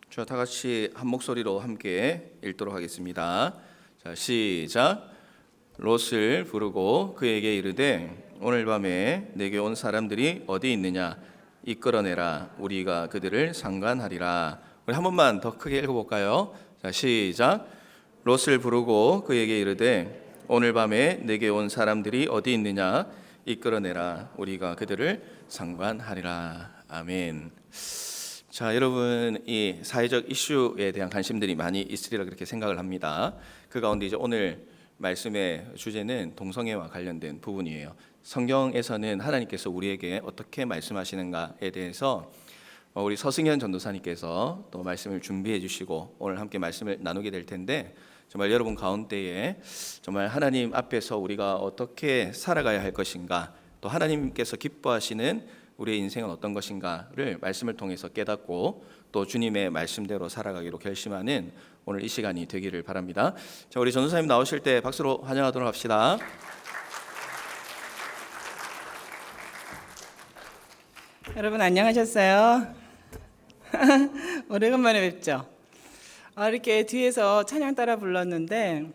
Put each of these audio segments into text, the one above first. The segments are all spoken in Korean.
자, 다 같이 한 목소리로 함께 읽도록 하겠습니다. 자, 시작. 롯을 부르고 그에게 이르되 오늘 밤에 내게 온 사람들이 어디 있느냐 이끌어내라. 우리가 그들을 상관하리라. 우리 한 번만 더 크게 읽어볼까요? 자, 시작. 롯을 부르고 그에게 이르되 오늘 밤에 내게 온 사람들이 어디 있느냐 이끌어내라. 우리가 그들을 상관하리라. 아멘. 자, 여러분, 이 사회적 이슈에 대한 관심들이 많이 있으리라 그렇게 생각을 합니다. 그 가운데 이제 오늘 말씀의 주제는 동성애와 관련된 부분이에요. 성경에서는 하나님께서 우리에게 어떻게 말씀하시는가에 대해서 우리 서승현 전도사님께서 또 말씀을 준비해 주시고 오늘 함께 말씀을 나누게 될 텐데, 정말 여러분 가운데에 정말 하나님 앞에서 우리가 어떻게 살아가야 할 것인가, 또 하나님께서 기뻐하시는 우리의 인생은 어떤 것인가를 말씀을 통해서 깨닫고 또 주님의 말씀대로 살아가기로 결심하는 오늘 이 시간이 되기를 바랍니다. 자, 우리 전도사님 나오실 때 박수로 환영하도록 합시다. 여러분 안녕하셨어요? 오래간만에 뵙죠? 이렇게 뒤에서 찬양 따라 불렀는데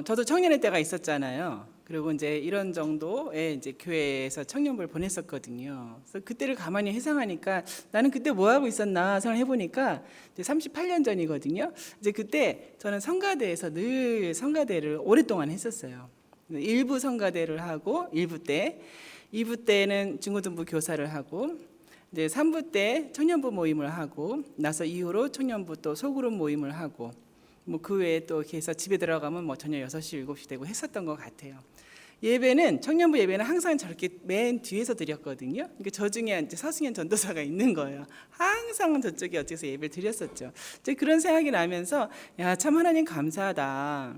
저도 청년의 때가 있었잖아요. 그리고 이제 이런 정도의 이제 교회에서 청년부를 보냈었거든요. 그래서 그때를 가만히 회상하니까 나는 그때 뭐 하고 있었나 생각해 보니까 이제 38년 전이거든요. 이제 그때 저는 성가대에서 늘 성가대를 오랫동안 했었어요. 1부 성가대를 하고 1부 때, 2부 때는 중고등부 교사를 하고 이제 3부 때 청년부 모임을 하고 나서 이후로 청년부 또 소그룹 모임을 하고 뭐 그 외에 또 이렇게 해서 집에 들어가면 뭐 저녁 6시, 7시 되고 했었던 것 같아요. 예배는 청년부 예배는 항상 저렇게 맨 뒤에서 드렸거든요. 그러니까 저 중에 이제 서승현 전도사가 있는 거예요. 항상 저쪽에 어디서 예배를 드렸었죠. 이제 그런 생각이 나면서 야, 참 하나님 감사하다.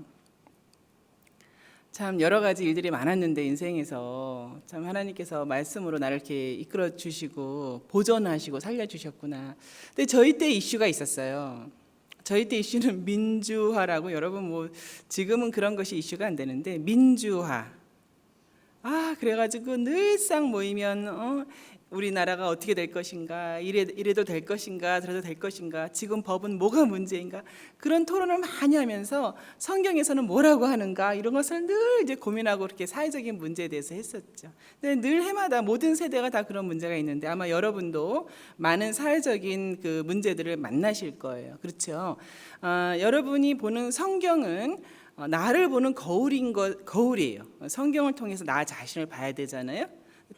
참 여러 가지 일들이 많았는데 인생에서 참 하나님께서 말씀으로 나를 이렇게 이끌어 주시고 보존하시고 살려 주셨구나. 근데 저희 때 이슈가 있었어요. 저희 때 이슈는 민주화라고, 여러분 뭐 지금은 그런 것이 이슈가 안 되는데 민주화. 그래가지고 늘상 모이면 우리나라가 어떻게 될 것인가, 이래도 될 것인가, 저래도 될 것인가, 지금 법은 뭐가 문제인가, 그런 토론을 많이 하면서 성경에서는 뭐라고 하는가 이런 것을 늘 이제 고민하고 그렇게 사회적인 문제에 대해서 했었죠. 근데 늘 해마다 모든 세대가 다 그런 문제가 있는데 아마 여러분도 많은 사회적인 그 문제들을 만나실 거예요. 그렇죠? 여러분이 보는 성경은 나를 보는 거울이에요. 성경을 통해서 나 자신을 봐야 되잖아요.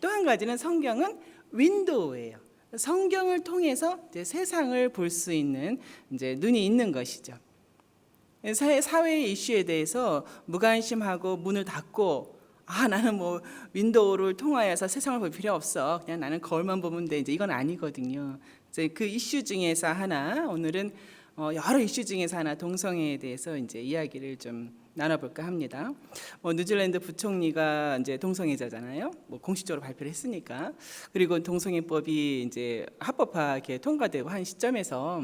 또 한 가지는 성경은 윈도우예요. 성경을 통해서 이제 세상을 볼 수 있는 이제 눈이 있는 것이죠. 사회의 이슈에 대해서 무관심하고 문을 닫고 나는 뭐 윈도우를 통하여서 세상을 볼 필요 없어. 그냥 나는 거울만 보면 돼. 이제 이건 아니거든요. 이제 그 이슈 중에서 하나, 오늘은 여러 이슈 중에서 하나 동성애에 대해서 이제 이야기를 좀 나눠볼까 합니다. 뉴질랜드 부총리가 이제 동성애자잖아요. 뭐 공식적으로 발표를 했으니까. 그리고 동성애법이 이제 합법화 이렇게 통과되고 한 시점에서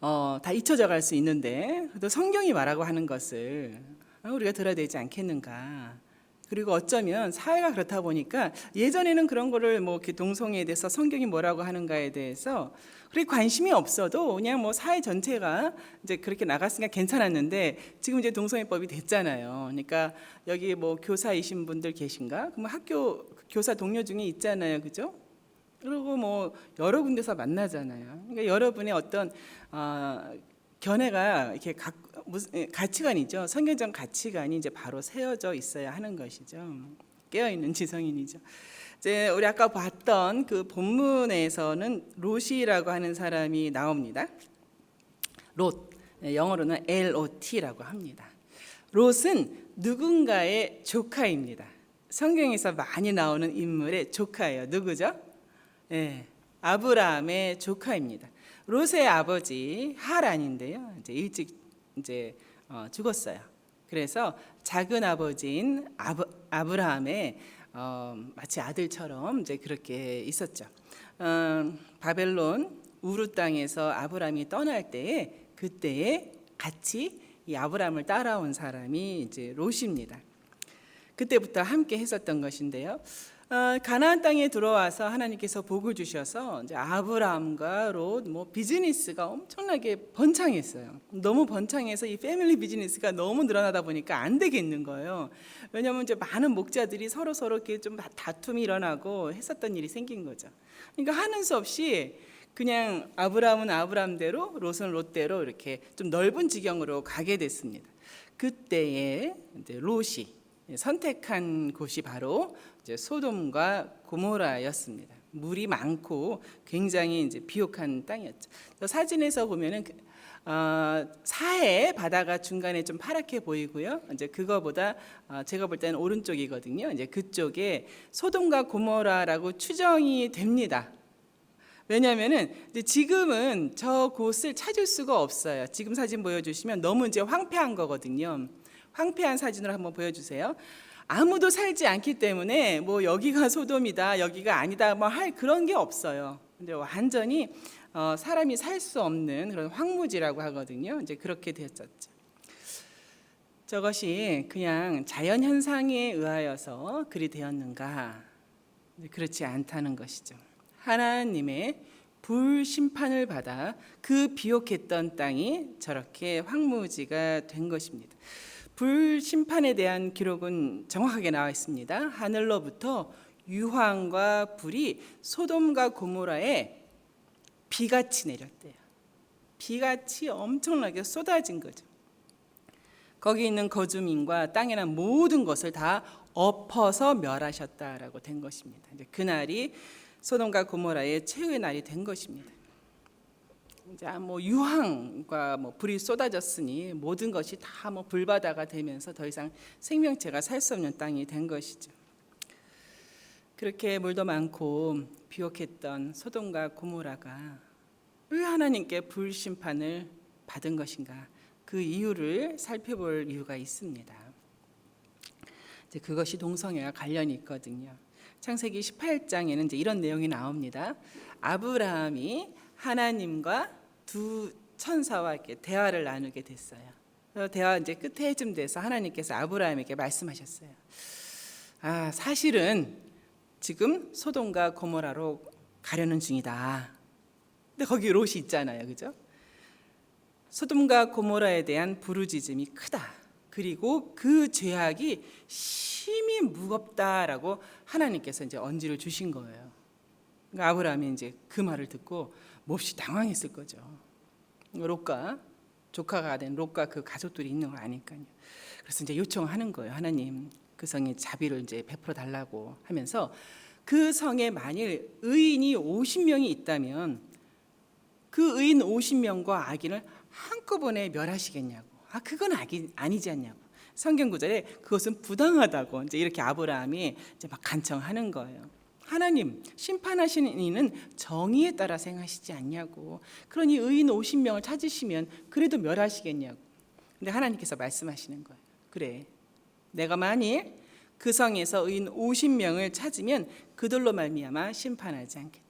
다 잊혀져 갈 수 있는데 또 성경이 말하고 하는 것을 우리가 들어야 되지 않겠는가. 그리고 어쩌면 사회가 그렇다 보니까 예전에는 그런 거를 뭐 이렇게 동성애에 대해서 성경이 뭐라고 하는가에 대해서 그렇게 관심이 없어도 그냥 뭐 사회 전체가 이제 그렇게 나갔으니까 괜찮았는데 지금 이제 동성애법이 됐잖아요. 그러니까 여기 뭐 교사이신 분들 계신가? 그럼 학교 교사 동료 중에 있잖아요, 그죠? 그리고 뭐 여러 군데서 만나잖아요. 그러니까 여러분의 어떤 견해가 이렇게 무슨 가치관이죠. 성경적 가치관이 이제 바로 세워져 있어야 하는 것이죠. 깨어 있는 지성인이죠. 이제 우리 아까 봤던 그 본문에서는 롯이라고 하는 사람이 나옵니다. 롯, 영어로는 LOT라고 합니다. 롯은 누군가의 조카입니다. 성경에서 많이 나오는 인물의 조카예요. 누구죠? 아브라함의 조카입니다. 롯의 아버지 하란인데요. 이제 일찍 죽었어요. 그래서 작은 아버지인 아브라함의 마치 아들처럼 이제 그렇게 있었죠. 바벨론 우르 땅에서 아브라함이 떠날 때에 그때에 같이 이 아브라함을 따라온 사람이 이제 롯입니다. 그때부터 함께 했었던 것인데요. 가나안 땅에 들어와서 하나님께서 복을 주셔서 이제 아브라함과 롯, 뭐 비즈니스가 엄청나게 번창했어요. 너무 번창해서 이 패밀리 비즈니스가 너무 늘어나다 보니까 안 되겠는 거예요. 왜냐하면 이제 많은 목자들이 서로 이렇게 좀 다툼이 일어나고 했었던 일이 생긴 거죠. 그러니까 하는 수 없이 그냥 아브라함은 아브라함대로, 롯은 롯대로 이렇게 좀 넓은 지경으로 가게 됐습니다. 그때에 이제 롯이 선택한 곳이 바로 이제 소돔과 고모라였습니다. 물이 많고 굉장히 이제 비옥한 땅이었죠. 사진에서 보면은 사해 바다가 중간에 좀 파랗게 보이고요. 이제 그거보다 제가 볼 때는 오른쪽이거든요. 이제 그쪽에 소돔과 고모라라고 추정이 됩니다. 왜냐하면은 이제 지금은 저 곳을 찾을 수가 없어요. 지금 사진 보여주시면 너무 이제 황폐한 거거든요. 황폐한 사진으로 한번 보여주세요. 아무도 살지 않기 때문에 뭐 여기가 소돔이다, 여기가 아니다, 뭐 할 그런 게 없어요. 근데 완전히 사람이 살 수 없는 그런 황무지라고 하거든요. 이제 그렇게 됐었죠. 저것이 그냥 자연 현상에 의하여서 그리 되었는가? 그렇지 않다는 것이죠. 하나님의 불심판을 받아 그 비옥했던 땅이 저렇게 황무지가 된 것입니다. 불심판에 대한 기록은 정확하게 나와 있습니다. 하늘로부터 유황과 불이 소돔과 고모라에 비같이 내렸대요. 비같이 엄청나게 쏟아진 거죠. 거기 있는 거주민과 땅에 난 모든 것을 다 엎어서 멸하셨다라고 된 것입니다. 이제 그날이 소돔과 고모라의 최후의 날이 된 것입니다. 이제 뭐 유황과 뭐 불이 쏟아졌으니 모든 것이 다 뭐 불바다가 되면서 더 이상 생명체가 살 수 없는 땅이 된 것이죠. 그렇게 물도 많고 비옥했던 소돔과 고모라가 왜 하나님께 불심판을 받은 것인가? 그 이유를 살펴볼 이유가 있습니다. 이제 그것이 동성애와 관련이 있거든요. 창세기 18장에는 이제 이런 내용이 나옵니다. 아브라함이 하나님과 두 천사와 이렇게 대화를 나누게 됐어요. 대화 이제 끝에쯤 돼서 하나님께서 아브라함에게 말씀하셨어요. 사실은 지금 소돔과 고모라로 가려는 중이다. 근데 거기 롯이 있잖아요, 그죠? 소돔과 고모라에 대한 부르짖음이 크다. 그리고 그 죄악이 심히 무겁다라고 하나님께서 이제 언지를 주신 거예요. 그러니까 아브라함이 이제 그 말을 듣고 몹시 당황했을 거죠. 롯과 조카가 된 롯과 그 가족들이 있는 걸 아니까요. 그래서 이제 요청하는 거예요. 하나님, 그 성에 자비를 이제 베풀어 달라고 하면서 그 성에 만일 의인이 50명이 있다면 그 의인 50명과 악인을 한꺼번에 멸하시겠냐고. 그건 아니지 않냐고. 성경 구절에 그것은 부당하다고 이제 이렇게 아브라함이 이제 막 간청하는 거예요. 하나님, 심판하시는 이는 정의에 따라 행하시지 않냐고. 그러니 의인 50명을 찾으시면 그래도 멸하시겠냐고. 근데 하나님께서 말씀하시는 거예요. 그래, 내가 만일 그 성에서 의인 50명을 찾으면 그들로 말미암아 심판하지 않겠다.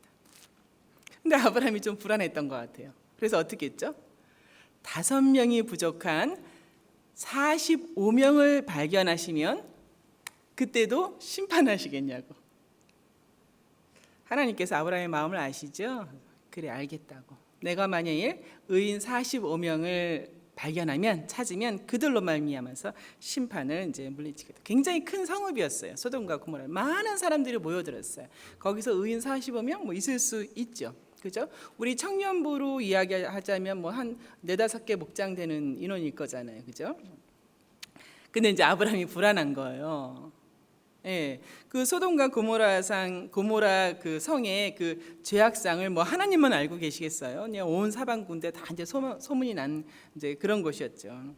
근데 아브라함이 좀 불안했던 것 같아요. 그래서 어떻게 했죠? 5명이 부족한 45명을 발견하시면 그때도 심판하시겠냐고. 하나님께서 아브라함의 마음을 아시죠? 그래, 알겠다고. 내가 만일 의인 45명을 발견하면 찾으면 그들로 말미암아서 심판을 이제 물리치겠다. 굉장히 큰 성읍이었어요. 소돔과 고모라 많은 사람들이 모여들었어요. 거기서 의인 45명 뭐 있을 수 있죠. 그죠? 우리 청년부로 이야기하자면 뭐 한 4-5개 목장되는 인원일 거잖아요. 그죠? 근데 이제 아브라함이 불안한 거예요. 예, 그 소돔과 고모라 그 성의 그 죄악상을 뭐 하나님만 알고 계시겠어요? 그냥 온 사방군데 다 이제 소문이 난 이제 그런 곳이었죠.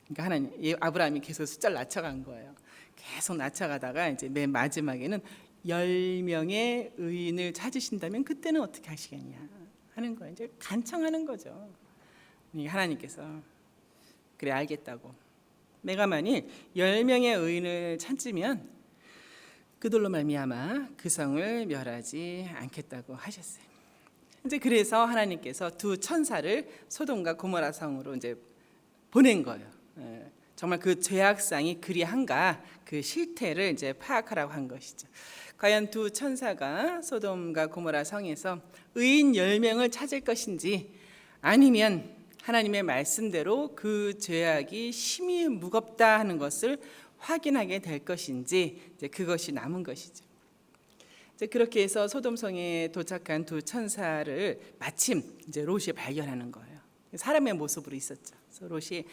그러니까 아브라함이 계속 숫자를 낮춰간 거예요. 계속 낮춰가다가 이제 맨 마지막에는 10명의 의인을 찾으신다면 그때는 어떻게 하시겠냐 하는 거예요. 이제 간청하는 거죠. 하나님께서 그래, 알겠다고. 내가 만일 10명의 의인을 찾으면 그들로 말미암아 그 성을 멸하지 않겠다고 하셨어요. 이제 그래서 하나님께서 두 천사를 소돔과 고모라 성으로 이제 보낸 거예요. 정말 그 죄악상이 그리한가 그 실태를 이제 파악하라고 한 것이죠. 과연 두 천사가 소돔과 고모라 성에서 의인 10명을 찾을 것인지 아니면 하나님의 말씀대로 그 죄악이 심히 무겁다 하는 것을 확인하게 될 것인지 이제 그것이 남은 것이죠. 이제 그렇게 해서 소돔성에 도착한 두 천사를 마침 이제 롯이 발견하는 거예요. 사람의 모습으로 있었죠. 그래서 롯이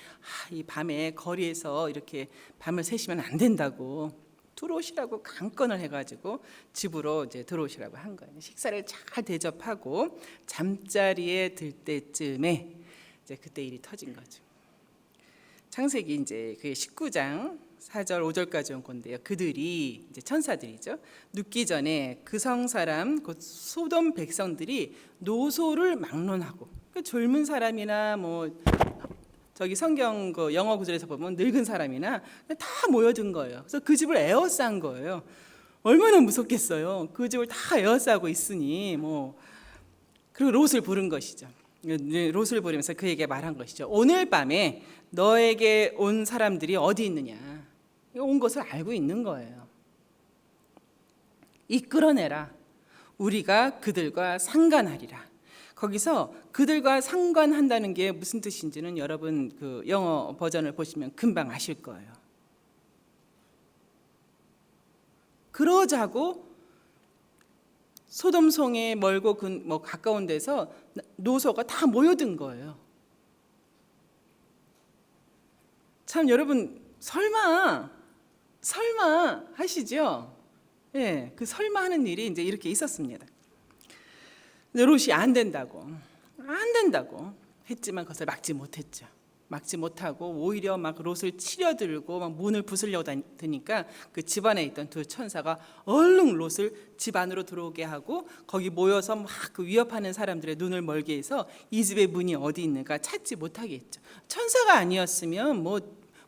이 밤에 거리에서 이렇게 밤을 새시면 안 된다고 들어오시라고 강권을 해가지고 집으로 이제 들어오시라고 한 거예요. 식사를 잘 대접하고 잠자리에 들 때쯤에 이제 그때 일이 터진 거죠. 창세기 이제 그 19장 4절 5절까지 온 건데요. 그들이 이제 천사들이죠. 눕기 전에 그 성 사람 곧 소돔 백성들이 노소를 막론하고 그 젊은 사람이나 뭐 저기 성경 그 영어 구절에서 보면 늙은 사람이나 다 모여든 거예요. 그래서 그 집을 에워싼 거예요. 얼마나 무섭겠어요. 그 집을 다 에워싸고 있으니 뭐 그리고 롯을 부른 것이죠. 롯을 부르면서 그에게 말한 것이죠. 오늘 밤에 너에게 온 사람들이 어디 있느냐. 온 것을 알고 있는 거예요. 이끌어내라. 우리가 그들과 상관하리라. 거기서 그들과 상관한다는 게 무슨 뜻인지는 여러분 그 영어 버전을 보시면 금방 아실 거예요. 그러자고 소돔성에 멀고 뭐 가까운 데서 노소가 다 모여든 거예요. 참 여러분 설마 하시죠? 예, 그 설마 하는 일이 이제 이렇게 있었습니다. 롯이 안 된다고 했지만 그것을 막지 못했죠. 막지 못하고 오히려 막 롯을 치려들고 막 문을 부수려고 드니까 그 집안에 있던 두 천사가 얼른 롯을 집 안으로 들어오게 하고 거기 모여서 막 그 위협하는 사람들의 눈을 멀게 해서 이 집의 문이 어디 있는가 찾지 못하게 했죠. 천사가 아니었으면 뭐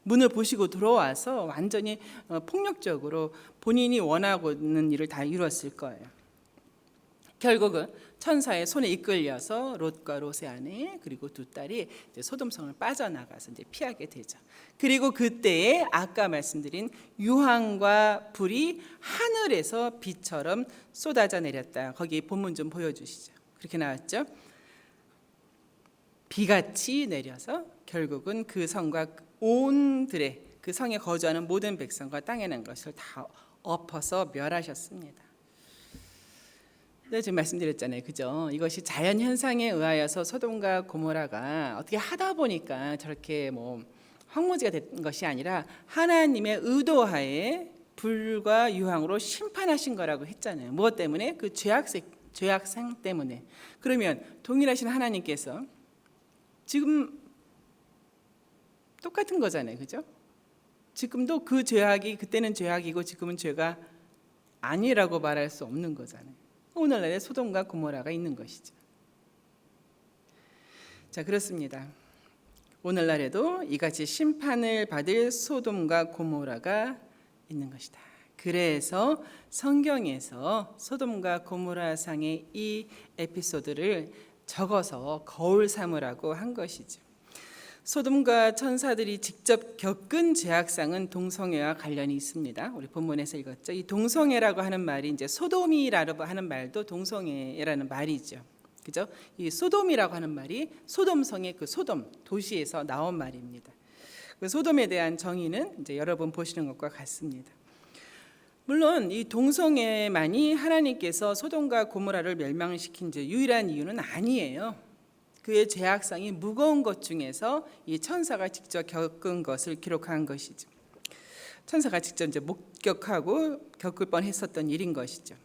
문을 부시고 들어와서 완전히 폭력적으로 본인이 원하고 있는 일을 다 이루었을 거예요. 결국은 천사의 손에 이끌려서 롯과 롯의 아내 그리고 두 딸이 이제 소돔성을 빠져나가서 이제 피하게 되죠. 그리고 그때에 아까 말씀드린 유황과 불이 하늘에서 비처럼 쏟아져 내렸다. 거기 본문 좀 보여주시죠. 그렇게 나왔죠. 비같이 내려서 결국은 그 성과 온들의 그 성에 거주하는 모든 백성과 땅에 난 것을 다 엎어서 멸하셨습니다. 네, 지금 말씀드렸잖아요, 그죠? 이것이 자연 현상에 의하여서 소돔과 고모라가 어떻게 하다 보니까 저렇게 뭐 황무지가 된 것이 아니라 하나님의 의도하에 불과 유황으로 심판하신 거라고 했잖아요. 무엇 때문에? 그 죄악생 때문에. 그러면 동일하신 하나님께서 지금 똑같은 거잖아요, 그죠? 지금도 그 죄악이 그때는 죄악이고 지금은 죄가 아니라고 말할 수 없는 거잖아요. 오늘날에 소돔과 고모라가 있는 것이죠. 자, 그렇습니다. 오늘날에도 이같이 심판을 받을 소돔과 고모라가 있는 것이다. 그래서 성경에서 소돔과 고모라 상의 이 에피소드를 적어서 거울 삼으라고 한 것이죠. 소돔과 천사들이 직접 겪은 죄악상은 동성애와 관련이 있습니다. 우리 본문에서 읽었죠. 이 동성애라고 하는 말이 이제 소돔이라고 하는 말도 동성애라는 말이죠. 그죠? 이 소돔이라고 하는 말이 소돔성의 그 소돔 도시에서 나온 말입니다. 그 소돔에 대한 정의는 이제 여러분 보시는 것과 같습니다. 물론 이 동성애만이 하나님께서 소돔과 고모라를 멸망시킨 유일한 이유는 아니에요. 그의 죄악상이 무거운 것 중에서 이 천사가 직접 겪은 것을 기록한 것이죠. 천사가 직접 이제 목격하고 겪을 뻔했었던 일인 것이죠.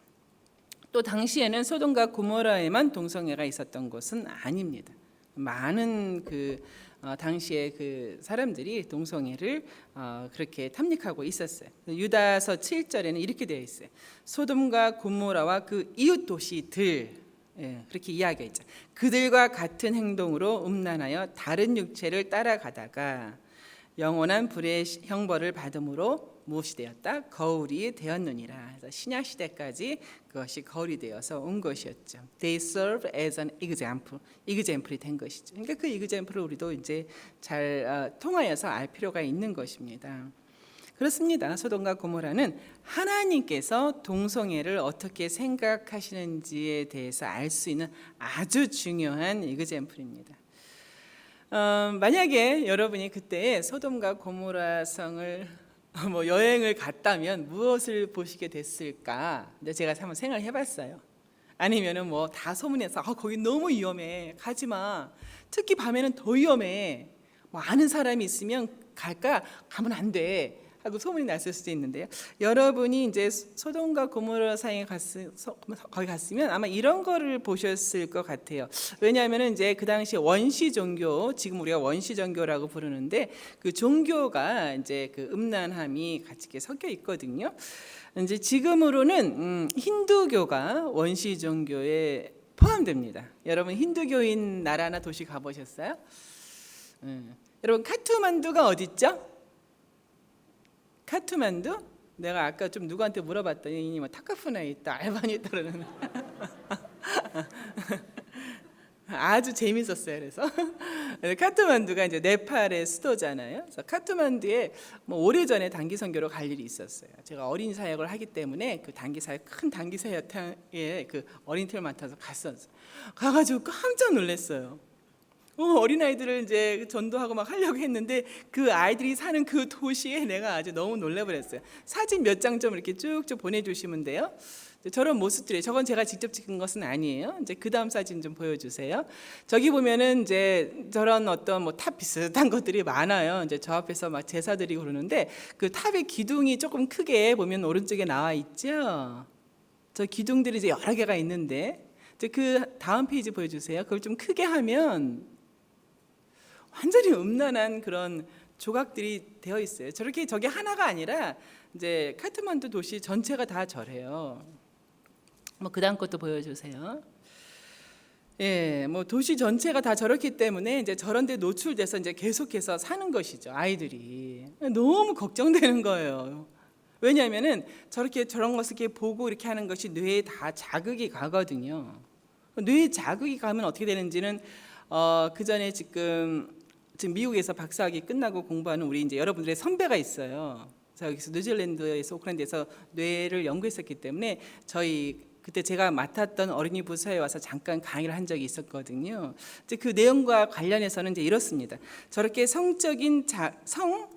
또 당시에는 소돔과 고모라에만 동성애가 있었던 것은 아닙니다. 많은 당시에 그 사람들이 동성애를 그렇게 탐닉하고 있었어요. 유다서 7절에는 이렇게 되어 있어요. 소돔과 고모라와 그 이웃 도시들 그렇게 이야기했죠. 그들과 같은 행동으로 음란하여 다른 육체를 따라가다가 영원한 불의 형벌을 받음으로 무엇이 되었다? 거울이 되었느니라. 그래서 신약 시대까지 그것이 거울이 되어서 온 것이었죠. They serve as an example. example이 된 것이죠. 그러니까 그 example을 우리도 이제 잘 통하여서 알 필요가 있는 것입니다. 그렇습니다. 소돔과 고모라는 하나님께서 동성애를 어떻게 생각하시는지에 대해서 알 수 있는 아주 중요한 example입니다. 만약에 여러분이 그때 소돔과 고모라 성을 여행을 갔다면 무엇을 보시게 됐을까? 근데 제가 한번 생각을 해봤어요. 아니면은 다 소문해서 거기 너무 위험해, 가지 마. 특히 밤에는 더 위험해. 아는 사람이 있으면 갈까? 가면 안 돼. 하고 소문이 났을 수도 있는데요. 여러분이 이제 소돔과 고모라 상에 거기 갔으면 아마 이런 거를 보셨을 것 같아요. 왜냐하면 이제 그 당시 원시 종교, 지금 우리가 원시 종교라고 부르는데 그 종교가 이제 그 음란함이 같이 이렇게 섞여 있거든요. 이제 지금으로는 힌두교가 원시 종교에 포함됩니다. 여러분 힌두교인 나라나 도시 가보셨어요? 여러분 카트만두가 어디 있죠? 카트만두? 내가 아까 좀 누구한테 물어봤더니 타카푸나에 있다, 알바니에 있다 그러는. 아주 재밌었어요. 그래서 카트만두가 이제 네팔의 수도잖아요. 그래서 카트만두에 오래전에 단기 선교로 갈 일이 있었어요. 제가 어린 사역을 하기 때문에 그 단기 사역, 큰 단기 사역에 그 어린이들 맡아서 갔었어요. 가가지고 깜짝 놀랐어요. 어린아이들을 이제 전도하고 막 하려고 했는데 그 아이들이 사는 그 도시에 내가 아주 너무 놀라버렸어요. 사진 몇 장 좀 이렇게 쭉쭉 보내주시면 돼요. 저런 모습들이, 저건 제가 직접 찍은 것은 아니에요. 이제 그 다음 사진 좀 보여주세요. 저기 보면은 이제 저런 어떤 탑 비슷한 것들이 많아요. 이제 저 앞에서 막 제사 드리고 그러는데 그 탑의 기둥이 조금 크게 보면 오른쪽에 나와 있죠. 저 기둥들이 이제 여러 개가 있는데 이제 그 다음 페이지 보여주세요. 그걸 좀 크게 하면 완전히 음란한 그런 조각들이 되어 있어요. 저렇게 저게 하나가 아니라 이제 카트만두 도시 전체가 다 저래요. 그 다음 것도 보여주세요. 예, 도시 전체가 다 저렇기 때문에 이제 저런 데 노출돼서 이제 계속해서 사는 것이죠. 아이들이 너무 걱정되는 거예요. 왜냐하면은 저런 것을 이렇게 보고 이렇게 하는 것이 뇌에 다 자극이 가거든요. 뇌에 자극이 가면 어떻게 되는지는 그 전에 지금 미국에서 박사학위 끝나고 공부하는 우리 이제 여러분들의 선배가 있어요. 여기서 뉴질랜드에서 오클랜드에서 뇌를 연구했었기 때문에 저희 그때 제가 맡았던 어린이 부서에 와서 잠깐 강의를 한 적이 있었거든요. 이제 그 내용과 관련해서는 이제 이렇습니다. 저렇게 성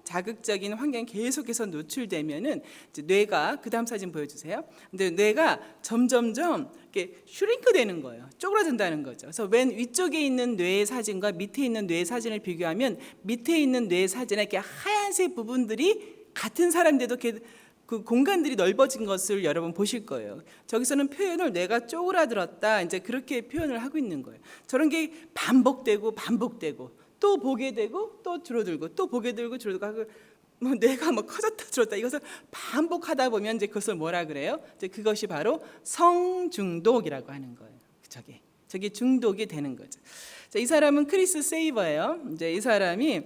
자극적인 환경에 계속해서 노출되면은 이제 뇌가, 그 다음 사진 보여주세요. 근데 뇌가 점점점 이렇게 슈링크 되는 거예요. 쪼그라든다는 거죠. 그래서 맨 위쪽에 있는 뇌의 사진과 밑에 있는 뇌의 사진을 비교하면 밑에 있는 뇌의 사진에 이렇게 하얀색 부분들이 같은 사람인데도 이렇게 그 공간들이 넓어진 것을 여러분 보실 거예요. 저기서는 표현을 뇌가 쪼그라들었다, 이제 그렇게 표현을 하고 있는 거예요. 저런 게 반복되고 또 보게 되고 또 줄어들고 또 보게 되고 줄어들고 하고 뇌가 커졌다 줄었다 이것을 반복하다 보면 이제 그것을 뭐라 그래요? 이제 그것이 바로 성중독이라고 하는 거예요. 저게 중독이 되는 거죠. 자, 이 사람은 크리스 세이버예요. 이제 이 사람이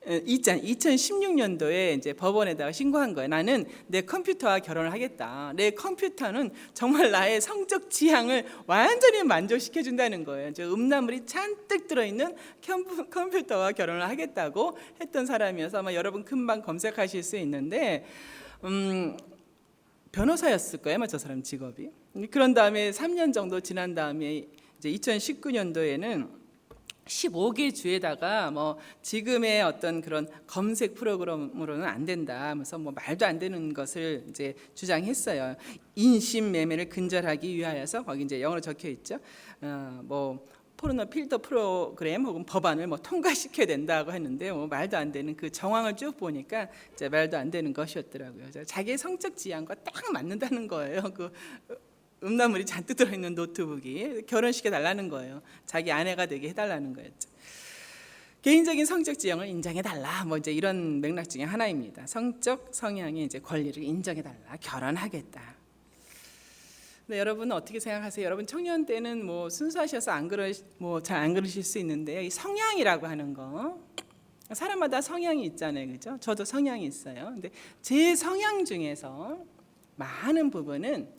2016년도에 이제 법원에다가 신고한 거예요. 나는 내 컴퓨터와 결혼을 하겠다. 내 컴퓨터는 정말 나의 성적 지향을 완전히 만족시켜 준다는 거예요. 음란물이 잔뜩 들어있는 컴퓨터와 결혼을 하겠다고 했던 사람이어서 아마 여러분 금방 검색하실 수 있는데 변호사였을 거예요. 아마 저 사람 직업이. 그런 다음에 3년 정도 지난 다음에 이제 2019년도에는 15개 주에다가 지금의 어떤 그런 검색 프로그램으로는 안 된다 하면서 말도 안 되는 것을 이제 주장했어요. 인신 매매를 근절하기 위하여서 거기 이제 영어로 적혀 있죠. 포르노 필터 프로그램 혹은 법안을 통과시켜야 된다고 했는데 말도 안 되는 그 정황을 쭉 보니까 이제 말도 안 되는 것이었더라고요. 자기의 성적 지향과 딱 맞는다는 거예요. 그 음란물이 잔뜩 들어있는 노트북이 결혼시켜 달라는 거예요. 자기 아내가 되게 해달라는 거였죠. 개인적인 성적 지형을 인정해달라, 이제 이런 맥락 중에 하나입니다. 성적 성향의 이제 권리를 인정해달라, 결혼하겠다. 근데 여러분은 어떻게 생각하세요? 여러분 청년 때는 순수하셔서 잘 안 그러실 수 있는데요. 이 성향이라고 하는 거, 사람마다 성향이 있잖아요, 그죠? 저도 성향이 있어요. 근데 제 성향 중에서 많은 부분은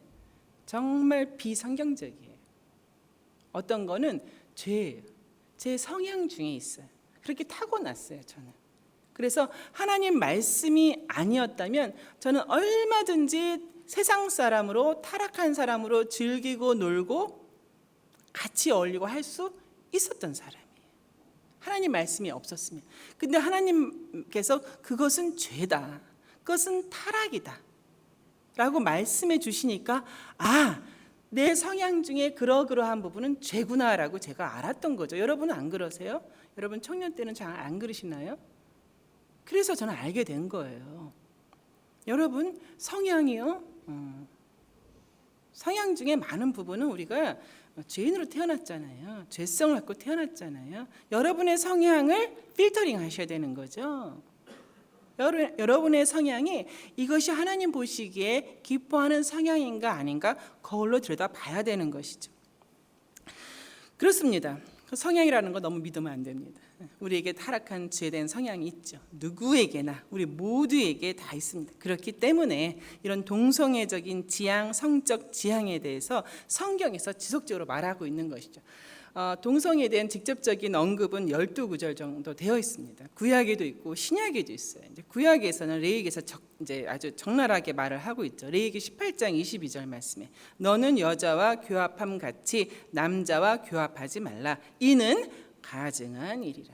정말 비성경적이에요. 어떤 거는 죄예요. 제 성향 중에 있어요. 그렇게 타고났어요, 저는. 그래서 하나님 말씀이 아니었다면 저는 얼마든지 세상 사람으로, 타락한 사람으로 즐기고 놀고 같이 어울리고 할 수 있었던 사람이에요. 하나님 말씀이 없었으면. 근데 하나님께서 그것은 죄다, 그것은 타락이다 라고 말씀해 주시니까 내 성향 중에 그러그러한 부분은 죄구나라고 제가 알았던 거죠. 여러분은 안 그러세요? 여러분 청년 때는 잘 안 그러시나요? 그래서 저는 알게 된 거예요. 여러분 성향이요, 성향 중에 많은 부분은 우리가 죄인으로 태어났잖아요. 죄성을 갖고 태어났잖아요. 여러분의 성향을 필터링 하셔야 되는 거죠. 여러분의 성향이 이것이 하나님 보시기에 기뻐하는 성향인가 아닌가 거울로 들여다봐야 되는 것이죠. 그렇습니다. 그 성향이라는 거 너무 믿으면 안 됩니다. 우리에게 타락한 죄된 성향이 있죠. 누구에게나, 우리 모두에게 다 있습니다. 그렇기 때문에 이런 동성애적인 지향, 성적 지향에 대해서 성경에서 지속적으로 말하고 있는 것이죠. 동성애에 대한 직접적인 언급은 12구절 정도 되어 있습니다. 구약에도 있고 신약에도 있어요. 이제 구약에서는 레위기에서 이제 아주 적나라하게 말을 하고 있죠. 레위기 18장 22절 말씀에 너는 여자와 교합함 같이 남자와 교합하지 말라. 이는 가증한 일이라.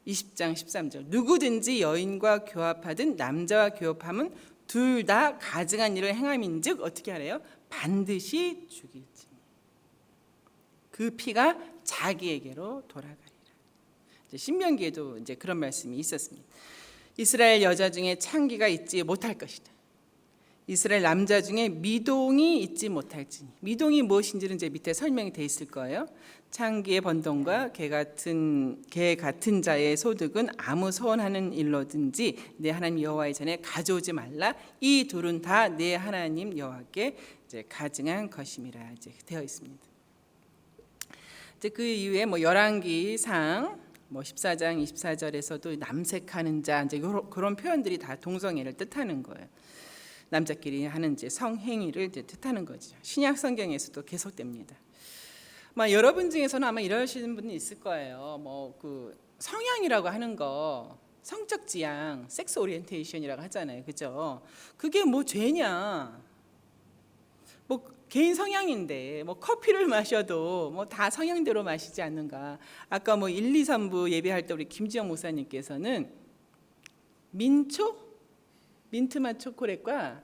20장 13절 누구든지 여인과 교합하든 남자와 교합함은 둘 다 가증한 일을 행함인즉 어떻게 하래요? 반드시 죽일지. 그 피가 자기에게로 돌아가리라. 신명기에도 이제 그런 말씀이 있었습니다. 이스라엘 여자 중에 창기가 있지 못할 것이다. 이스라엘 남자 중에 미동이 있지 못할지니. 미동이 무엇인지는 이제 밑에 설명이 돼 있을 거예요. 창기의 번동과 개 같은 자의 소득은 아무 소원하는 일로든지 내 하나님 여호와의 전에 가져오지 말라. 이 둘은 다 내 하나님 여호와께 이제 가증한 것임이라 이제 되어 있습니다. 그 이후에 열왕기상 14장 24절에서도 남색하는 자 이제 그런 표현들이 다 동성애를 뜻하는 거예요. 남자끼리 하는 이제 성행위를 이제 뜻하는 거죠. 신약 성경에서도 계속됩니다. 여러분 중에서는 아마 이러시는 분이 있을 거예요. 그 성향이라고 하는 거, 성적 지향, 섹스 오리엔테이션이라고 하잖아요, 그죠? 그게 뭐 죄냐? 개인 성향인데 커피를 마셔도 다 성향대로 마시지 않는가. 아까 1, 2, 3부 예배할 때 우리 김지영 목사님께서는 민트맛 초콜릿과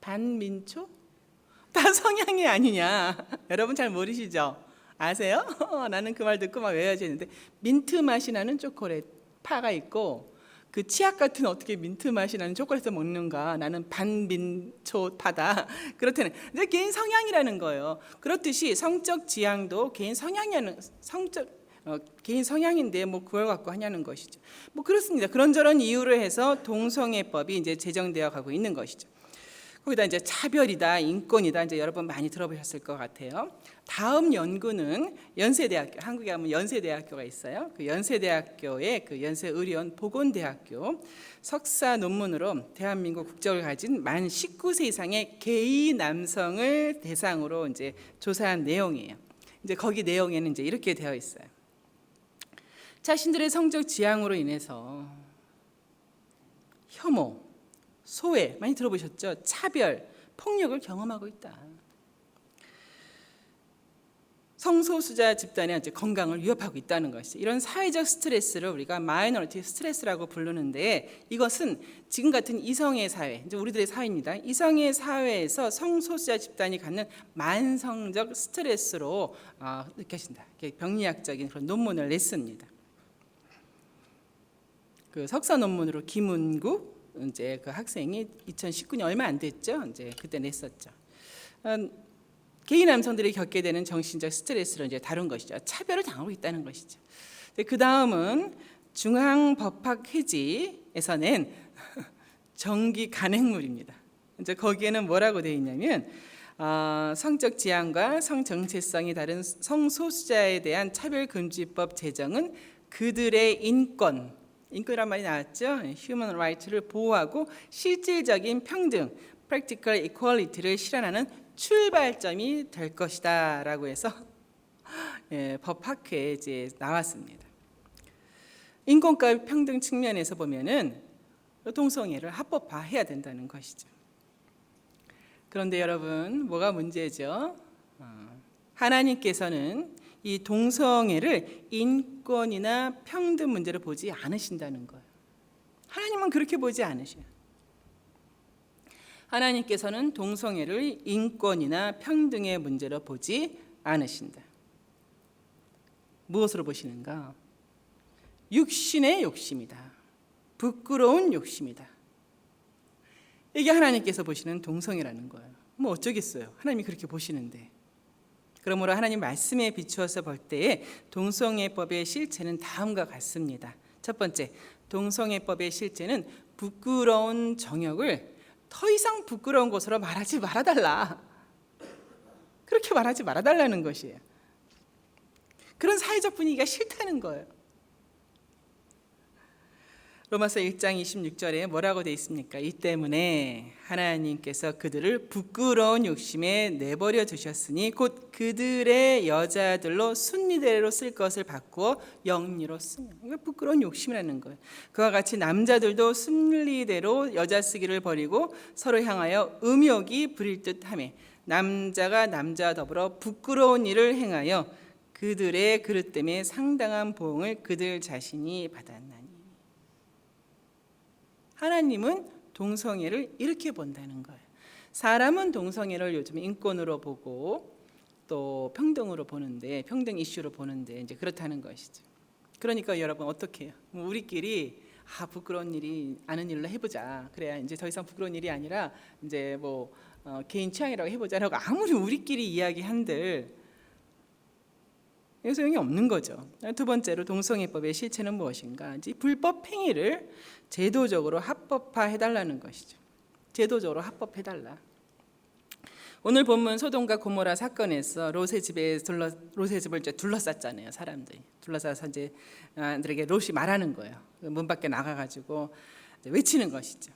반민초 다 성향이 아니냐. 여러분 잘 모르시죠? 아세요? 나는 그 말 듣고 막 외워야지 했는데 민트 맛이 나는 초콜릿 파가 있고 그 치약 같은 어떻게 민트 맛이 나는 초콜릿을 먹는가. 나는 반민초 파다. 그렇다는 이제 개인 성향이라는 거예요. 그렇듯이 성적 지향도 개인 성향이라는 개인 성향인데 그걸 갖고 하냐는 것이죠. 그렇습니다. 그런저런 이유로 해서 동성애법이 이제 제정되어 가고 있는 것이죠. 거기다 이제 차별이다, 인권이다 이제 여러분 많이 들어보셨을 것 같아요. 다음 연구는 연세대학교, 한국에 가면 연세대학교가 있어요. 그 연세대학교의 그 연세의료원 보건대학교 석사 논문으로 대한민국 국적을 가진 만 19세 이상의 게이 남성을 대상으로 이제 조사한 내용이에요. 이제 거기 내용에는 이제 이렇게 되어 있어요. 자신들의 성적 지향으로 인해서 혐오, 소외 많이 들어보셨죠? 차별, 폭력을 경험하고 있다. 성소수자 집단의 이제 건강을 위협하고 있다는 것이 이런 사회적 스트레스를 우리가 마이너리티 스트레스라고 부르는데 이것은 지금 같은 이성의 사회, 이제 우리들의 사회입니다. 이성의 사회에서 성소수자 집단이 갖는 만성적 스트레스로 느껴진다. 병리학적인 그런 논문을 냈습니다. 그 석사 논문으로 김은구 이제 그 학생이 2019년 얼마 안 됐죠. 이제 그때 냈었죠. 게이 남성들이 겪게 되는 정신적 스트레스를 이제 다룬 것이죠. 차별을 당하고 있다는 것이죠. 그 다음은 중앙법학회지에서 낸 정기 간행물입니다. 이제 거기에는 뭐라고 되어 있냐면 성적 지향과 성 정체성이 다른 성소수자에 대한 차별금지법 제정은 그들의 인권이란 말이 나왔죠. Human Rights를 보호하고 실질적인 평등, Practical Equality를 실현하는 출발점이 될 것이다라고 해서 법학회에 이제 나왔습니다. 인권과 평등 측면에서 보면은 동성애를 합법화해야 된다는 것이죠. 그런데 여러분, 뭐가 문제죠? 하나님께서는 이 동성애를 인권이나 평등 문제로 보지 않으신다는 거예요. 하나님은 그렇게 보지 않으셔요. 하나님께서는 동성애를 인권이나 평등의 문제로 보지 않으신다. 무엇으로 보시는가? 육신의 욕심이다. 부끄러운 욕심이다. 이게 하나님께서 보시는 동성애라는 거예요. 뭐 어쩌겠어요. 하나님이 그렇게 보시는데. 그러므로 하나님 말씀에 비추어서 볼 때에 동성애법의 실체는 다음과 같습니다. 첫 번째, 동성애법의 실체는 부끄러운 정욕을 더 이상 부끄러운 것으로 말하지 말아달라. 그렇게 말하지 말아달라는 것이에요. 그런 사회적 분위기가 싫다는 거예요. 로마서 1장 26절에 뭐라고 되어 있습니까? 이 때문에 하나님께서 그들을 부끄러운 욕심에 내버려 두셨으니 곧 그들의 여자들로 순리대로 쓸 것을 바꾸어 영리로 쓰며. 이거 부끄러운 욕심이라는 거예요. 그와 같이 남자들도 순리대로 여자 쓰기를 버리고 서로 향하여 음욕이 부릴 듯하며 남자가 남자와 더불어 부끄러운 일을 행하여 그들의 그릇 때문에 상당한 보응을 그들 자신이 받았나니. 하나님은 동성애를 이렇게 본다는 거예요. 사람은 동성애를 요즘 인권으로 보고 또 평등으로 보는데, 평등 이슈로 보는데 이제 그렇다는 것이죠. 그러니까 여러분 어떻게 해요? 우리끼리 부끄러운 일이 아는 일로 해보자. 그래야 이제 더 이상 부끄러운 일이 아니라 이제 뭐 개인 취향이라고 해보자라고 아무리 우리끼리 이야기한들 소용이 없는 거죠. 두 번째로 동성애법의 실체는 무엇인가? 불법 행위를 제도적으로 합법화해달라는 것이죠. 제도적으로 합법해달라. 오늘 본문 소돔과 고모라 사건에서 롯의 집을 이제 둘러쌌잖아요. 사람들이 둘러싸서 이제 들에게 롯이 말하는 거예요. 문 밖에 나가가지고 외치는 것이죠.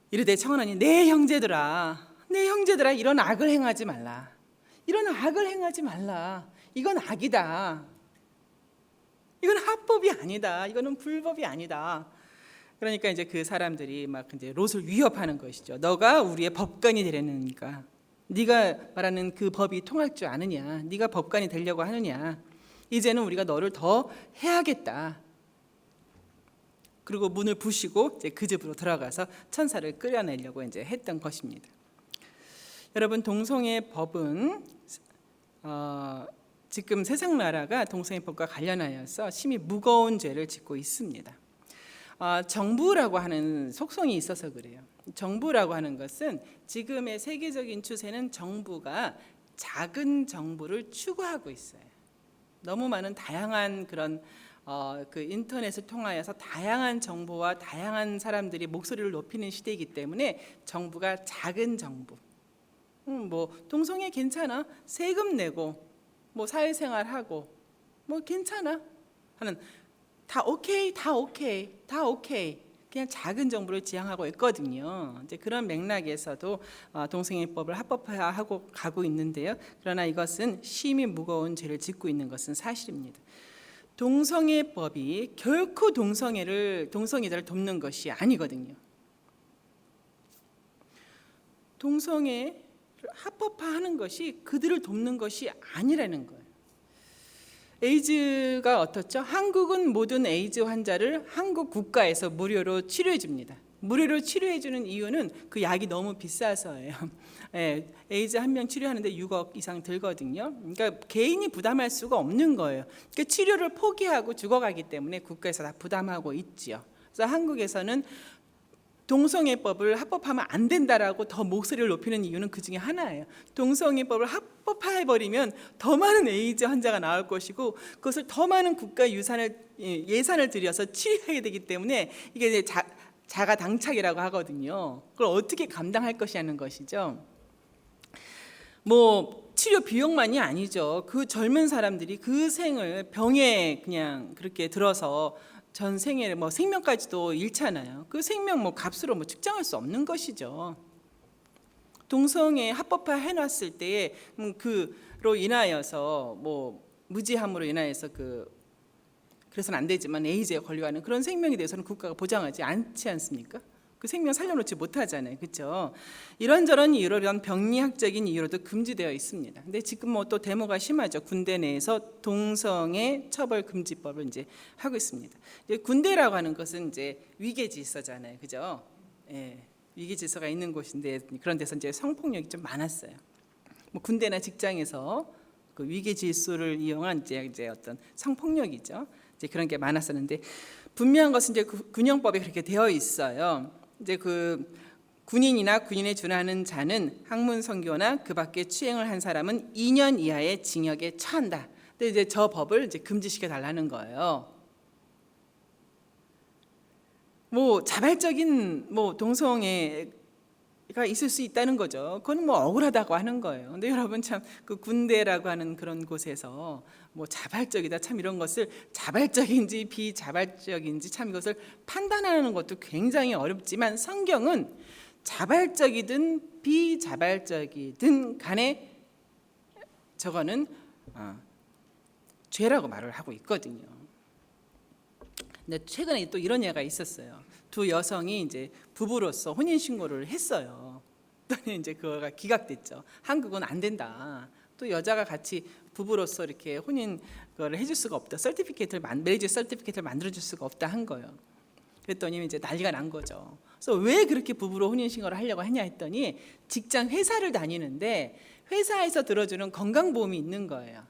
이르되 청하노니 내 형제들아 이런 악을 행하지 말라. 이런 악을 행하지 말라. 이건 악이다. 이건 합법이 아니다. 이거는 불법이 아니다. 그러니까 이제 그 사람들이 막 이제 롯을 위협하는 것이죠. 너가 우리의 법관이 되려니까, 네가 말하는 그 법이 통할 줄 아느냐? 네가 법관이 되려고 하느냐? 이제는 우리가 너를 더 해야겠다. 그리고 문을 부시고 이제 그 집으로 들어가서 천사를 끌어내려고 이제 했던 것입니다. 여러분, 동성애 법은 지금 세상 나라가 동성애법과 관련하여서 심히 무거운 죄를 짓고 있습니다. 정부라고 하는 속성이 있어서 그래요. 정부라고 하는 것은 지금의 세계적인 추세는 정부가 작은 정부를 추구하고 있어요. 너무 많은 다양한 그런 그 인터넷을 통하여서 다양한 정보와 다양한 사람들이 목소리를 높이는 시대이기 때문에 정부가 작은 정부, 뭐 동성애 괜찮아, 세금 내고 뭐 사회생활하고 뭐 괜찮아 하는, 다 오케이 그냥 작은 정부를 지향하고 있거든요. 이제 그런 맥락에서도 동성애법을 합법화하고 가고 있는데요. 그러나 이것은 심히 무거운 죄를 짓고 있는 것은 사실입니다. 동성애법이 결코 동성애자를 돕는 것이 아니거든요. 동성애 합법화하는 것이 그들을 돕는 것이 아니라는 거예요. 에이즈가 어떻죠? 한국은 모든 에이즈 환자를 한국 국가에서 무료로 치료해 줍니다. 무료로 치료해 주는 이유는 그 약이 너무 비싸서예요. 에이즈 한 명 치료하는데 6억 이상 들거든요. 그러니까 개인이 부담할 수가 없는 거예요. 그러니까 치료를 포기하고 죽어가기 때문에 국가에서 다 부담하고 있지요. 그래서 한국에서는 동성애법을 합법하면 안 된다라고 더 목소리를 높이는 이유는 그 중에 하나예요. 동성애법을 합법화해버리면 더 많은 에이즈 환자가 나올 것이고 그것을 더 많은 국가 예산을 들여서 치료해야 되기 때문에 이게 이제 자가당착이라고 하거든요. 그걸 어떻게 감당할 것이냐는 것이죠. 뭐 치료 비용만이 아니죠. 그 젊은 사람들이 그 생을 병에 그냥 그렇게 들어서 전 생에 뭐 생명까지도 잃잖아요. 그 생명 뭐 값으로 뭐 측정할 수 없는 것이죠. 동성애 합법화 해놨을 때에 그로 인하여서 뭐 무지함으로 인하여서 그래서는 안 되지만 에이즈에 걸려가는 그런 생명에 대해서는 국가가 보장하지 않지 않습니까? 그 생명 살려놓지 못하잖아요, 그렇죠? 이런저런 이유로 이런 병리학적인 이유로도 금지되어 있습니다. 근데 지금 뭐 또 데모가 심하죠. 군대 내에서 동성애 처벌 금지법을 이제 하고 있습니다. 이제 군대라고 하는 것은 이제 위계 질서잖아요, 그죠? 예, 위계 질서가 있는 곳인데 그런 데서 이제 성폭력이 좀 많았어요. 뭐 군대나 직장에서 그 위계 질서를 이용한 이제 어떤 성폭력이죠. 이제 그런 게 많았었는데 분명한 것은 이제 군형법에 그렇게 되어 있어요. 이제 그 군인이나 군인에 준하는 자는 학문 선교나 그 밖에 추행을 한 사람은 2년 이하의 징역에 처한다. 근데 이제 저 법을 이제 금지시켜 달라는 거예요. 뭐 자발적인 뭐 동성애가 있을 수 있다는 거죠. 그건 뭐 억울하다고 하는 거예요. 근데 여러분 참 그 군대라고 하는 그런 곳에서 뭐 자발적이다 참 이런 것을 자발적인지 비자발적인지 참 이것을 판단하는 것도 굉장히 어렵지만 성경은 자발적이든 비자발적이든 간에 저거는 죄라고 말을 하고 있거든요. 근데 최근에 또 이런 예가 있었어요. 두 여성이 이제 부부로서 혼인 신고를 했어요. 그랬더니 이제 그거가 기각됐죠. 한국은 안 된다. 또 여자가 같이 부부로서 이렇게 혼인 그거를 해줄 수가 없다. 메리지 서티피케이트를 만들어줄 수가 없다 한 거예요. 그랬더니 이제 난리가 난 거죠. 그래서 왜 그렇게 부부로 혼인 신고를 하려고 하냐 했더니 직장 회사를 다니는데 회사에서 들어주는 건강보험이 있는 거예요.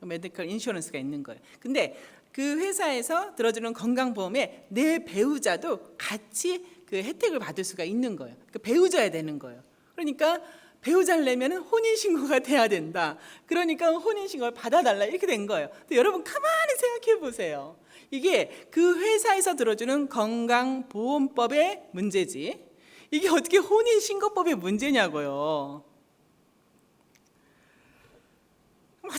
메디컬 인슈런스가 있는 거예요. 근데 그 회사에서 들어주는 건강보험에 내 배우자도 같이 그 혜택을 받을 수가 있는 거예요. 그 배우자야 되는 거예요. 그러니까 배우자를 내면 혼인신고가 돼야 된다. 그러니까 혼인신고를 받아달라 이렇게 된 거예요. 근데 여러분 가만히 생각해 보세요. 이게 그 회사에서 들어주는 건강보험법의 문제지 이게 어떻게 혼인신고법의 문제냐고요.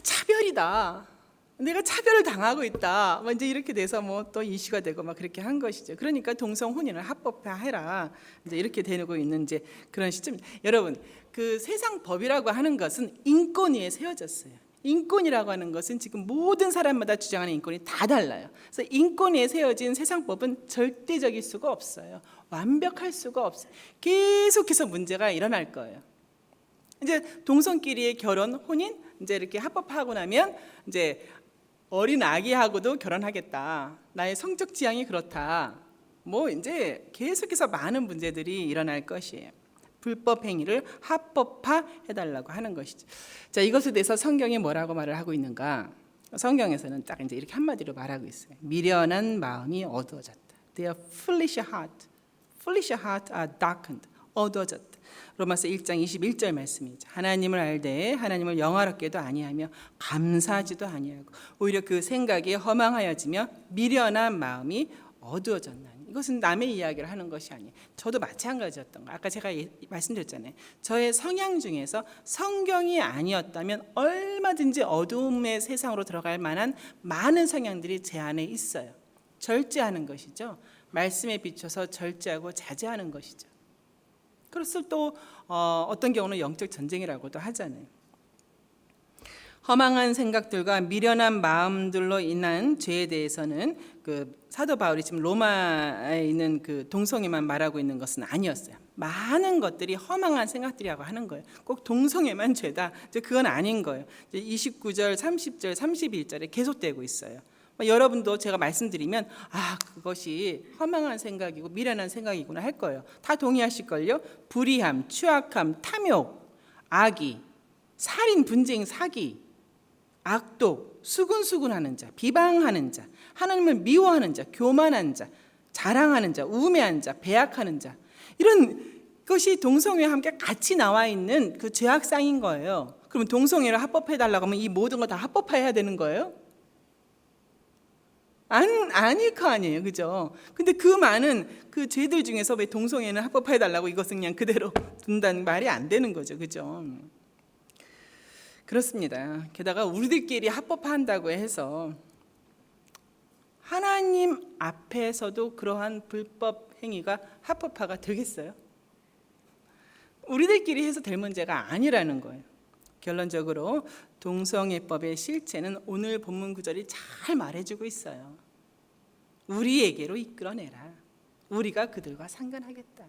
차별이다. 내가 차별을 당하고 있다. 이제 이렇게 돼서 뭐 또 이슈가 되고 막 그렇게 한 것이죠. 그러니까 동성 혼인을 합법화해라. 이제 이렇게 되고 있는 이제 그런 시점. 여러분, 그 세상 법이라고 하는 것은 인권 위에 세워졌어요. 인권이라고 하는 것은 지금 모든 사람마다 주장하는 인권이 다 달라요. 그래서 인권 위에 세워진 세상 법은 절대적일 수가 없어요. 완벽할 수가 없어요. 계속해서 문제가 일어날 거예요. 이제 동성끼리의 결혼, 혼인 이제 이렇게 합법화하고 나면 이제 어린 아기하고도 결혼하겠다. 나의 성적 지향이 그렇다. 뭐 이제 계속해서 많은 문제들이 일어날 것이에요. 불법 행위를 합법화 해달라고 하는 것이죠. 자, 이것에 대해서 성경이 뭐라고 말을 하고 있는가? 성경에서는 딱 이제 이렇게 한마디로 말하고 있어요. 미련한 마음이 어두워졌다. Their foolish heart are darkened. 어두워졌다. 로마서 1장 21절 말씀이죠. 하나님을 알되 하나님을 영화롭게도 아니하며 감사하지도 아니하고 오히려 그 생각이 허망하여지며 미련한 마음이 어두워졌나니. 이것은 남의 이야기를 하는 것이 아니에요. 저도 마찬가지였던 거. 아까 제가 말씀드렸잖아요. 저의 성향 중에서 성경이 아니었다면 얼마든지 어두움의 세상으로 들어갈 만한 많은 성향들이 제 안에 있어요. 절제하는 것이죠. 말씀에 비춰서 절제하고 자제하는 것이죠. 그래서 또 어떤 경우는 영적 전쟁이라고도 하잖아요. 허망한 생각들과 미련한 마음들로 인한 죄에 대해서는 그 사도 바울이 지금 로마에 있는 그 동성애만 말하고 있는 것은 아니었어요. 많은 것들이 허망한 생각들이라고 하는 거예요. 꼭 동성애만 죄다. 이제 그건 아닌 거예요. 이제 29절, 30절, 31절에 계속되고 있어요. 여러분도 제가 말씀드리면 그것이 허망한 생각이고 미련한 생각이구나 할 거예요. 다 동의하실걸요. 불의함, 추악함, 탐욕, 악의, 살인, 분쟁, 사기, 악독, 수군수군하는 자, 비방하는 자, 하나님을 미워하는 자, 교만한 자, 자랑하는 자, 우매한 자, 배약하는 자, 이런 것이 동성애와 함께 같이 나와 있는 그 죄악상인 거예요. 그러면 동성애를 합법해달라고 하면 이 모든 거 다 합법화해야 되는 거예요? 아닐 거 아니에요, 그죠? 근데 그 많은 그 죄들 중에서 왜 동성애는 합법화해달라고 이것은 그냥 그대로 둔다는 말이 안 되는 거죠, 그죠? 그렇습니다. 게다가 우리들끼리 합법화한다고 해서 하나님 앞에서도 그러한 불법 행위가 합법화가 되겠어요? 우리들끼리 해서 될 문제가 아니라는 거예요. 결론적으로 동성애법의 실체는 오늘 본문 구절이 잘 말해주고 있어요. 우리에게로 이끌어내라. 우리가 그들과 상관하겠다.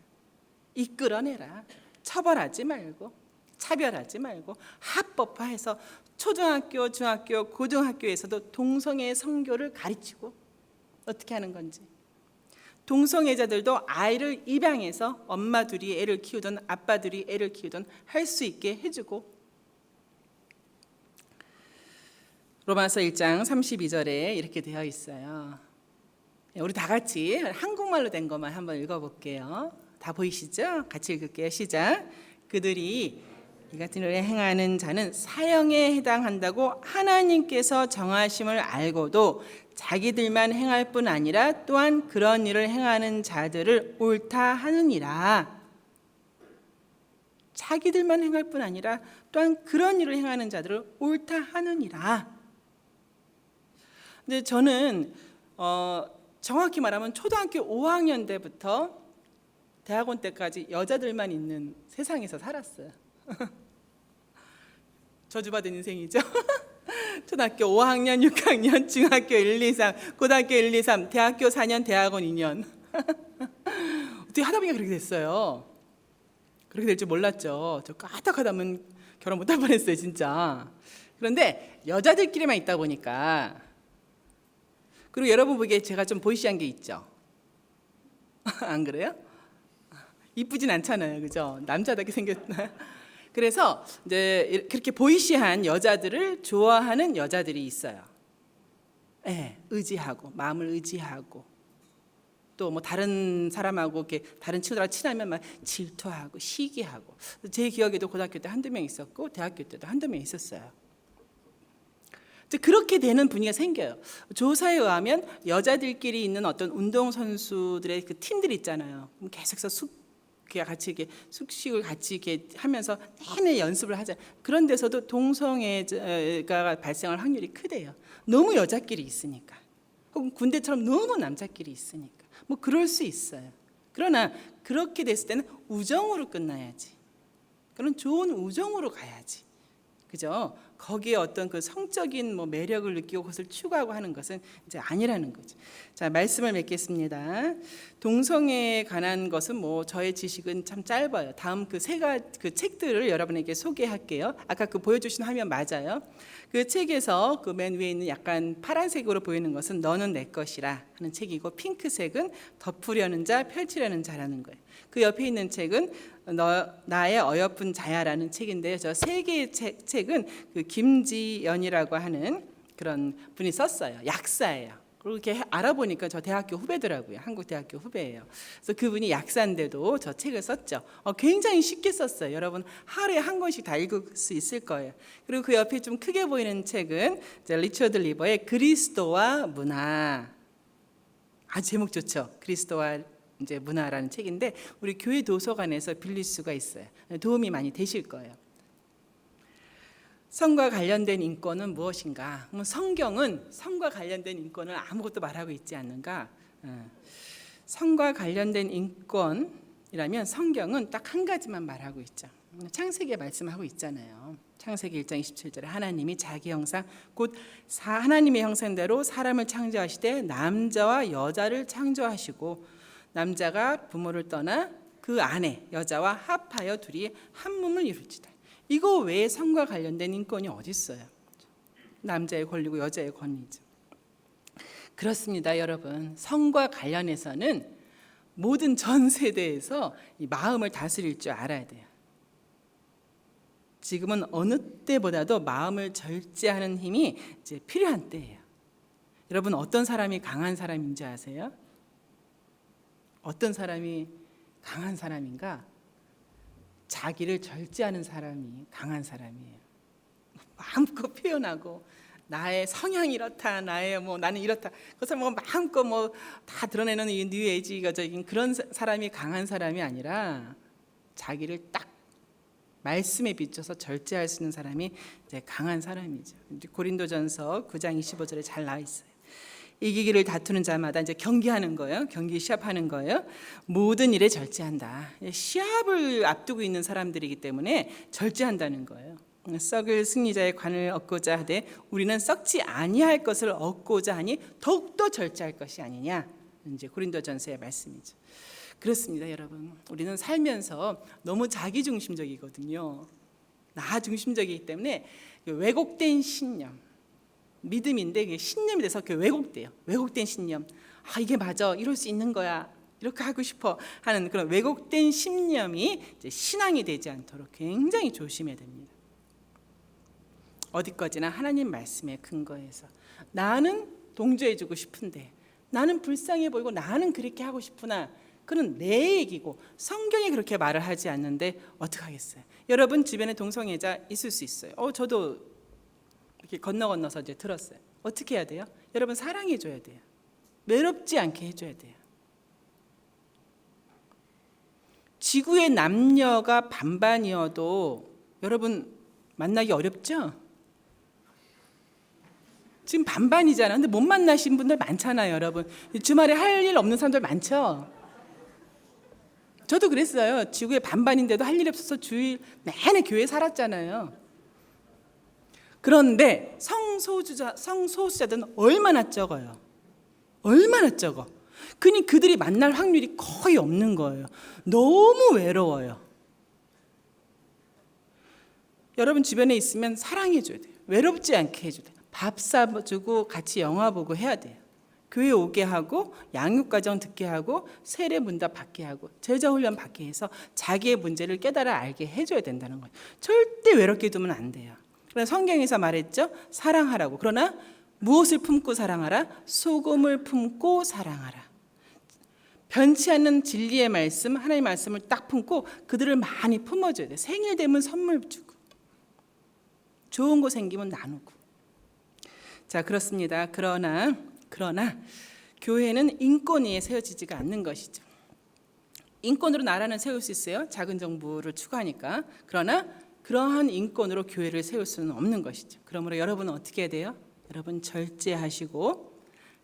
이끌어내라. 처벌하지 말고 차별하지 말고 합법화해서 초등학교, 중학교, 고등학교에서도 동성애 선교를 가르치고 어떻게 하는 건지, 동성애자들도 아이를 입양해서 엄마들이 애를 키우든 아빠들이 애를 키우든 할 수 있게 해주고, 로마서 1장 32절에 이렇게 되어 있어요. 우리 다 같이 한국말로 된 것만 한번 읽어볼게요. 다 보이시죠? 같이 읽을게요. 시작. 그들이 이 같은 일을 행하는 자는 사형에 해당한다고 하나님께서 정하심을 알고도 자기들만 행할 뿐 아니라 또한 그런 일을 행하는 자들을 옳다 하느니라. 자기들만 행할 뿐 아니라 또한 그런 일을 행하는 자들을 옳다 하느니라. 근데 저는 정확히 말하면 초등학교 5학년 때부터 대학원 때까지 여자들만 있는 세상에서 살았어요. 저주받은 인생이죠. 초등학교 5학년, 6학년, 중학교 1, 2, 3, 고등학교 1, 2, 3, 대학교 4년, 대학원 2년. 어떻게 하다 보니까 그렇게 됐어요. 그렇게 될 줄 몰랐죠. 저 까딱하다면 결혼 못할 뻔했어요, 진짜. 그런데 여자들끼리만 있다 보니까, 그리고 여러분 보기에 제가 좀 보이시한 게 있죠. 안 그래요? 이쁘진 않잖아요, 그죠? 남자답게 생겼나요? 그래서 이제 그렇게 보이시한 여자들을 좋아하는 여자들이 있어요. 네, 의지하고 마음을 의지하고 또 뭐 다른 사람하고 이렇게 다른 친구들하고 친하면 막 질투하고 시기하고. 제 기억에도 고등학교 때 한두 명 있었고 대학교 때도 한두 명 있었어요. 그렇게 되는 분위기가 생겨요. 조사에 의하면 여자들끼리 있는 어떤 운동 선수들의 그 팀들 있잖아요. 그럼 계속해서 같이 이렇게 숙식을 같이 이렇게 하면서 내내 연습을 하자. 그런 데서도 동성애가 발생할 확률이 크대요. 너무 여자끼리 있으니까, 혹은 군대처럼 너무 남자끼리 있으니까. 뭐 그럴 수 있어요. 그러나 그렇게 됐을 때는 우정으로 끝나야지. 그런 좋은 우정으로 가야지. 그죠? 거기에 어떤 그 성적인 뭐 매력을 느끼고 그것을 추구하고 하는 것은 이제 아니라는 거죠. 자, 말씀을 맺겠습니다. 동성애에 관한 것은 뭐 저의 지식은 참 짧아요. 다음 그 책들을 여러분에게 소개할게요. 아까 그 보여주신 화면 맞아요. 그 책에서 그 맨 위에 있는 약간 파란색으로 보이는 것은 너는 내 것이라 하는 책이고, 핑크색은 덮으려는 자, 펼치려는 자라는 거예요. 그 옆에 있는 책은 나의 어여쁜 자야라는 책인데요. 저 세 개의 책은 그 김지연이라고 하는 그런 분이 썼어요. 약사예요. 그리고 이렇게 알아보니까 저 대학교 후배더라고요. 한국 대학교 후배예요. 그래서 그분이 약사인데도 저 책을 썼죠. 굉장히 쉽게 썼어요. 여러분 하루에 한 권씩 다 읽을 수 있을 거예요. 그리고 그 옆에 좀 크게 보이는 책은 리처드 리버의 그리스도와 문화. 아주 제목 좋죠. 그리스도와 이제 문화라는 책인데 우리 교회 도서관에서 빌릴 수가 있어요. 도움이 많이 되실 거예요. 성과 관련된 인권은 무엇인가? 성경은 성과 관련된 인권을 아무것도 말하고 있지 않는가? 성과 관련된 인권이라면 성경은 딱 한 가지만 말하고 있죠. 창세기에 말씀하고 있잖아요. 창세기 1장 27절에 하나님이 자기 형상 곧 하나님의 형상대로 사람을 창조하시되 남자와 여자를 창조하시고 남자가 부모를 떠나 그 안에 여자와 합하여 둘이 한 몸을 이룰지다. 이거 외에 성과 관련된 인권이 어디 있어요? 남자의 권리고 여자의 권리죠. 그렇습니다, 여러분. 성과 관련해서는 모든 전 세대에서 이 마음을 다스릴 줄 알아야 돼요. 지금은 어느 때보다도 마음을 절제하는 힘이 이제 필요한 때예요. 여러분 어떤 사람이 강한 사람인지 아세요? 어떤 사람이 강한 사람인가? 자기를 절제하는 사람이 강한 사람이에요. 마음껏 표현하고 나의 성향이 이렇다, 나는 이렇다. 그것을 뭐 마음껏 뭐 다 드러내는 이 뉴에이지적인 그런 사람이 강한 사람이 아니라 자기를 딱 말씀에 비춰서 절제할 수 있는 사람이 이제 강한 사람이죠. 고린도전서 9장 25절에 잘 나와 있어요. 이기기를 다투는 자마다 이제 경기하는 거예요. 경기 시합하는 거예요. 모든 일에 절제한다. 시합을 앞두고 있는 사람들이기 때문에 절제한다는 거예요. 썩을 승리자의 관을 얻고자 하되 우리는 썩지 아니할 것을 얻고자 하니 더욱더 절제할 것이 아니냐. 이제 고린도전서의 말씀이죠. 그렇습니다, 여러분. 우리는 살면서 너무 자기중심적이거든요. 나 중심적이기 때문에 왜곡된 신념, 믿음인데 이게 신념이 돼서 왜곡돼요. 왜곡된 신념. 아, 이게 맞아. 이럴 수 있는 거야. 이렇게 하고 싶어 하는 그런 왜곡된 신념이 이제 신앙이 되지 않도록 굉장히 조심해야 됩니다. 어디까지나 하나님 말씀에 근거해서 나는 동조해주고 싶은데 나는 불쌍해 보이고 나는 그렇게 하고 싶구나. 그건 내 얘기고 성경이 그렇게 말을 하지 않는데 어떡하겠어요. 여러분 주변에 동성애자 있을 수 있어요. 저도 이렇게 건너서 이제 들었어요. 어떻게 해야 돼요? 여러분 사랑해 줘야 돼요. 외롭지 않게 해줘야 돼요. 지구의 남녀가 반반이어도 여러분 만나기 어렵죠? 지금 반반이잖아요. 근데 못 만나신 분들 많잖아요, 여러분. 주말에 할 일 없는 사람들 많죠? 저도 그랬어요. 지구의 반반인데도 할 일이 없어서 주일 내내 교회에 살았잖아요. 그런데 성소수자들은 얼마나 적어요. 얼마나 적어. 그니 그들이 만날 확률이 거의 없는 거예요. 너무 외로워요. 여러분 주변에 있으면 사랑해줘야 돼요. 외롭지 않게 해줘야 돼요. 밥 사주고 같이 영화 보고 해야 돼요. 교회 오게 하고 양육과정 듣게 하고 세례 문답 받게 하고 제자훈련 받게 해서 자기의 문제를 깨달아 알게 해줘야 된다는 거예요. 절대 외롭게 두면 안 돼요. 그러나 성경에서 말했죠. 사랑하라고. 그러나 무엇을 품고 사랑하라? 소금을 품고 사랑하라. 변치 않는 진리의 말씀, 하나님의 말씀을 딱 품고 그들을 많이 품어줘야 돼요. 생일 되면 선물 주고 좋은 거 생기면 나누고. 자, 그렇습니다. 그러나 교회는 인권 위에 세워지지가 않는 것이죠. 인권으로 나라는 세울 수 있어요. 작은 정부를 추구하니까. 그러나 그러한 인권으로 교회를 세울 수는 없는 것이죠. 그러므로 여러분은 어떻게 해야 돼요? 여러분 절제하시고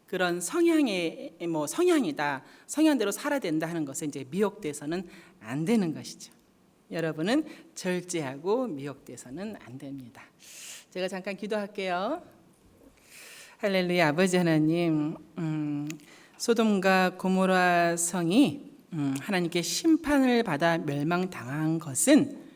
그런 성향이다, 성향대로 살아야 된다 하는 것에 이제 미혹돼서는 안 되는 것이죠. 여러분은 절제하고 미혹돼서는 안 됩니다. 제가 잠깐 기도할게요. 할렐루야. 아버지 하나님, 소돔과 고모라 성이 하나님께 심판을 받아 멸망당한 것은